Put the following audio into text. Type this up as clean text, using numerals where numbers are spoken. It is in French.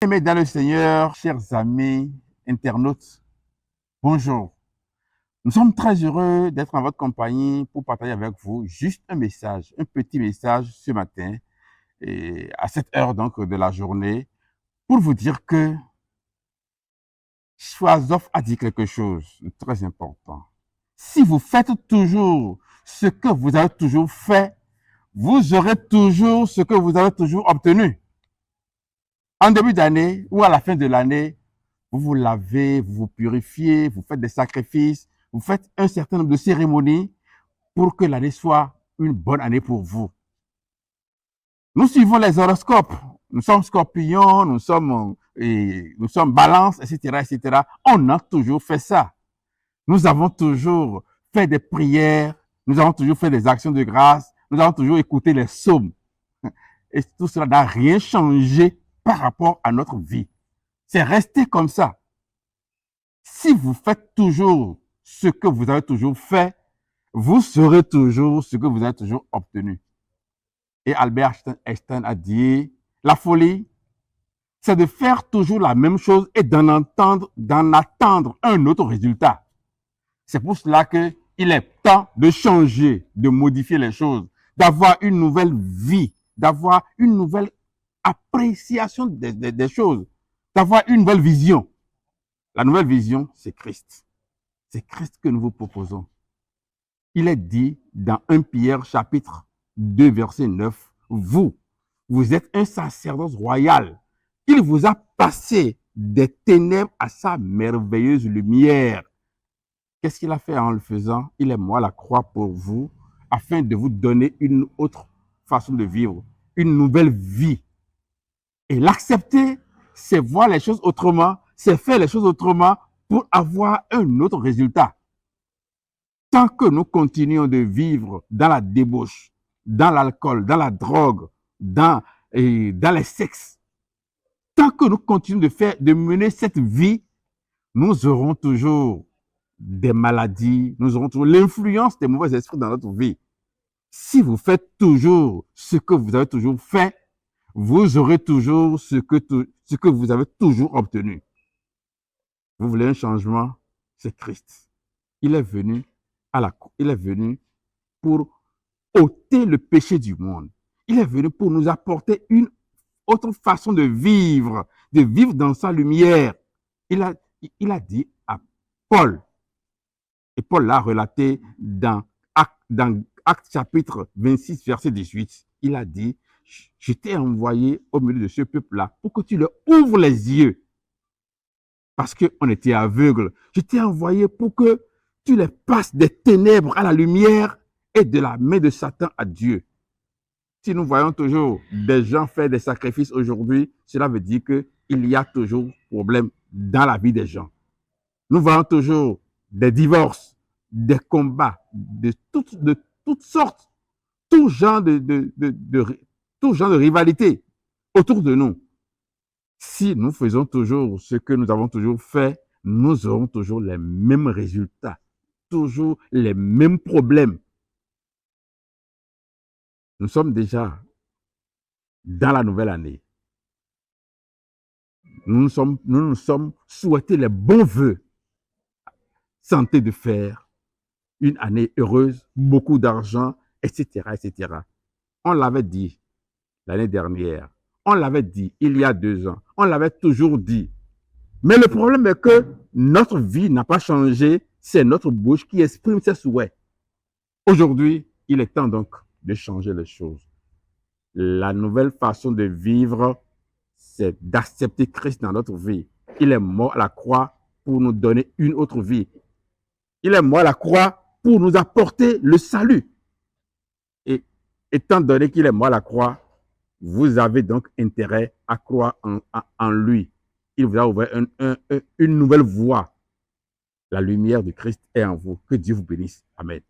Bien-aimés dans le Seigneur, chers amis, internautes, bonjour. Nous sommes très heureux d'être en votre compagnie pour partager avec vous juste un message, un petit message ce matin, et à cette heure donc de la journée, pour vous dire que Choiseuf a dit quelque chose de très important. Si vous faites toujours ce que vous avez toujours fait, vous aurez toujours ce que vous avez toujours obtenu. En début d'année ou à la fin de l'année, vous vous lavez, vous vous purifiez, vous faites des sacrifices, vous faites un certain nombre de cérémonies pour que l'année soit une bonne année pour vous. Nous suivons les horoscopes. Nous sommes scorpions, nous sommes balance, etc., etc. On a toujours fait ça. Nous avons toujours fait des prières, nous avons toujours fait des actions de grâce, nous avons toujours écouté les psaumes. Et tout cela n'a rien changé par rapport à notre vie. C'est resté comme ça. Si vous faites toujours ce que vous avez toujours fait, vous serez toujours ce que vous avez toujours obtenu. Et Albert Einstein a dit, la folie, c'est de faire toujours la même chose et d'en attendre un autre résultat. C'est pour cela qu'il est temps de changer, de modifier les choses, d'avoir une nouvelle vie, d'avoir une nouvelle appréciation des choses, d'avoir une nouvelle vision. La nouvelle vision, c'est Christ. C'est Christ que nous vous proposons. Il est dit dans 1 Pierre chapitre 2 verset 9, vous êtes un sacerdoce royal. Il vous a passé des ténèbres à sa merveilleuse lumière. Qu'est-ce qu'il a fait en le faisant? Il est mort à la croix pour vous, afin de vous donner une autre façon de vivre, une nouvelle vie. Et l'accepter, c'est voir les choses autrement, c'est faire les choses autrement pour avoir un autre résultat. Tant que nous continuons de vivre dans la débauche, dans l'alcool, dans la drogue, dans les sexes, tant que nous continuons de mener cette vie, nous aurons toujours des maladies, nous aurons toujours l'influence des mauvais esprits dans notre vie. Si vous faites toujours ce que vous avez toujours fait, vous aurez toujours ce que vous avez toujours obtenu. Vous voulez un changement? C'est Christ. Il est venu pour ôter le péché du monde. Il est venu pour nous apporter une autre façon de vivre dans sa lumière. Il a dit à Paul, et Paul l'a relaté dans Actes chapitre 26, verset 18. Il a dit, je t'ai envoyé au milieu de ce peuple-là pour que tu leur ouvres les yeux. Parce qu'on était aveugles. Je t'ai envoyé pour que tu les passes des ténèbres à la lumière et de la main de Satan à Dieu. Si nous voyons toujours des gens faire des sacrifices aujourd'hui, cela veut dire qu'il y a toujours problème dans la vie des gens. Nous voyons toujours des divorces, des combats de toutes sortes, tout genre de rivalité autour de nous. Si nous faisons toujours ce que nous avons toujours fait, nous aurons toujours les mêmes résultats, toujours les mêmes problèmes. Nous sommes déjà dans la nouvelle année. Nous nous sommes souhaités les bons vœux. Santé de fer, une année heureuse, beaucoup d'argent, etc., etc. On l'avait dit l'année dernière. On l'avait dit il y a 2 ans. On l'avait toujours dit. Mais le problème est que notre vie n'a pas changé. C'est notre bouche qui exprime ses souhaits. Aujourd'hui, il est temps donc de changer les choses. La nouvelle façon de vivre, c'est d'accepter Christ dans notre vie. Il est mort à la croix pour nous donner une autre vie. Il est mort à la croix pour nous apporter le salut. Et étant donné qu'il est mort à la croix, vous avez donc intérêt à croire en lui. Il vous a ouvert une nouvelle voie. La lumière de Christ est en vous. Que Dieu vous bénisse. Amen.